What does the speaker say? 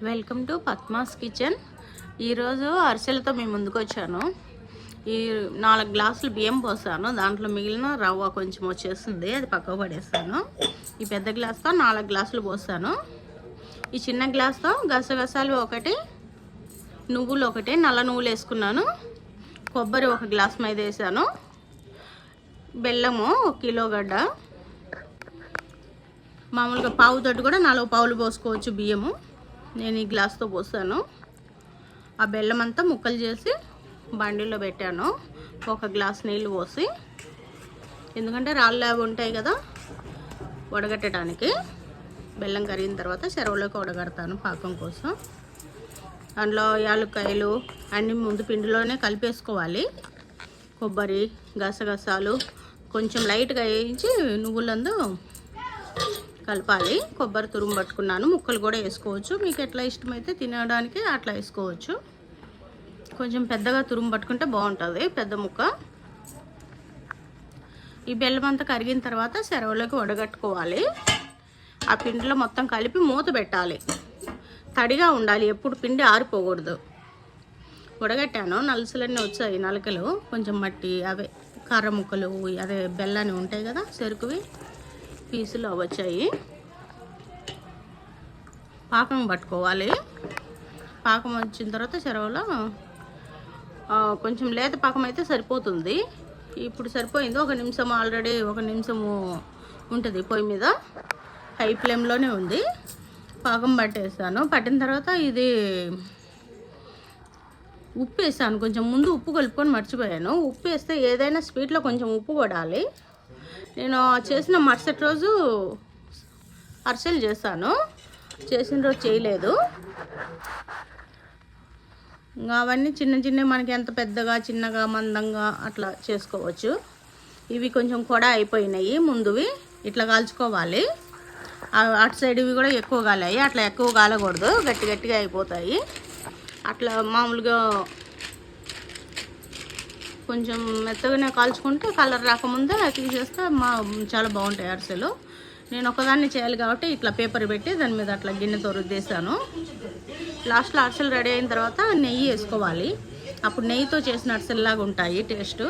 Welcome to Padma's kitchen. ఈరోజు అరిసెలతో మేము ముందుకు వచ్చాను. ఈ 4 గ్లాసులు బియ్యం పోసాను. దాంట్లో మిగిలిన రవ్వ కొంచెం వచ్చేస్తుంది, అది పక్కకు పడేస్తాను. ఈ పెద్ద గ్లాస్తో 4 గ్లాసులు పోసాను. ఈ చిన్న గ్లాస్తో గసగసాలు ఒకటి, నువ్వులు ఒకటి, నల్ల నువ్వులు వేసుకున్నాను. కొబ్బరి 1 గ్లాస్ మీద వేసాను. బెల్లము 1 కిలో గడ్డ. మామూలుగా పావు తోటి కూడా 4 పావులు పోసుకోవచ్చు బియ్యము. నేను ఈ గ్లాస్తో పోసాను. ఆ బెల్లం అంతా ముక్కలు చేసి బండిలో పెట్టాను. 1 గ్లాస్ నీళ్ళు పోసి, ఎందుకంటే రాళ్ళు అవి ఉంటాయి కదా వడగట్టడానికి. బెల్లం కరిగిన తర్వాత చెరువులోకి వడగడతాను పాకం కోసం. అందులో యాలక్కాయలు అన్నీ ముందు పిండిలోనే కలిపేసుకోవాలి. కొబ్బరి, గసగసాలు కొంచెం లైట్గా వేయించి నువ్వులందు కలపాలి. కొబ్బరి తురుము పట్టుకున్నాను. ముక్కలు కూడా వేసుకోవచ్చు, మీకు ఎట్లా ఇష్టమైతే తినడానికి అట్లా వేసుకోవచ్చు. కొంచెం పెద్దగా తురుము పట్టుకుంటే బాగుంటుంది, పెద్ద ముక్క. ఈ బెల్లం అంతా కరిగిన తర్వాత చెరవలోకి వడగట్టుకోవాలి. ఆ పిండిలో మొత్తం కలిపి మూత పెట్టాలి. తడిగా ఉండాలి, ఎప్పుడు పిండి ఆరిపోకూడదు. వడగట్టాను, నలుసులన్నీ వచ్చాయి, నలకలు కొంచెం మట్టి, అవే కర్ర ముక్కలు, అదే బెల్లాన్ని ఉంటాయి కదా చెరుకువి పీసులు వచ్చాయి. పాకం పట్టుకోవాలి. పాకం వచ్చిన తర్వాత చెరవలో కొంచెం లేత పాకం అయితే సరిపోతుంది. ఇప్పుడు సరిపోయింది. 1 నిమిషం, ఆల్రెడీ 1 నిమిషము ఉంటుంది పొయ్యి మీద, హై ఫ్లేమ్లోనే ఉంది. పాకం పట్టేసాను. పట్టిన తర్వాత ఇది ఉప్పు వేసాను. కొంచెం ముందు ఉప్పు కలుపుకొని మర్చిపోయాను. ఉప్పు వేస్తే ఏదైనా స్వీట్లో కొంచెం ఉప్పు పడాలి. నేను చేసిన మరుసటి రోజు అరిసెలు చేశాను, చేసిన రోజు చేయలేదు. ఇంకా అవన్నీ చిన్న చిన్నవి, మనకి ఎంత పెద్దగా చిన్నగా మందంగా అట్లా చేసుకోవచ్చు. ఇవి కొంచెం కూడా అయిపోయినాయి. ముందువి ఇట్లా కాల్చుకోవాలి. అటు సైడ్ ఇవి కూడా ఎక్కువ కాలాయి. అట్లా ఎక్కువ కాలకూడదు, గట్టి గట్టిగా అయిపోతాయి. అట్లా మామూలుగా కొంచెం మెత్తగానే కాల్చుకుంటే కలర్ రాకముందే తీసేస్తే చాలా బాగుంటాయి అరిసెలు. నేను ఒకదాన్ని చేయాలి కాబట్టి ఇట్లా పేపర్ పెట్టి దాని మీద అట్లా గిన్నెతో రుద్దేశాను. లాస్ట్లో అరిసెలు రెడీ అయిన తర్వాత నెయ్యి వేసుకోవాలి. అప్పుడు నెయ్యితో చేసిన అరిసెల్లాగా ఉంటాయి టేస్ట్.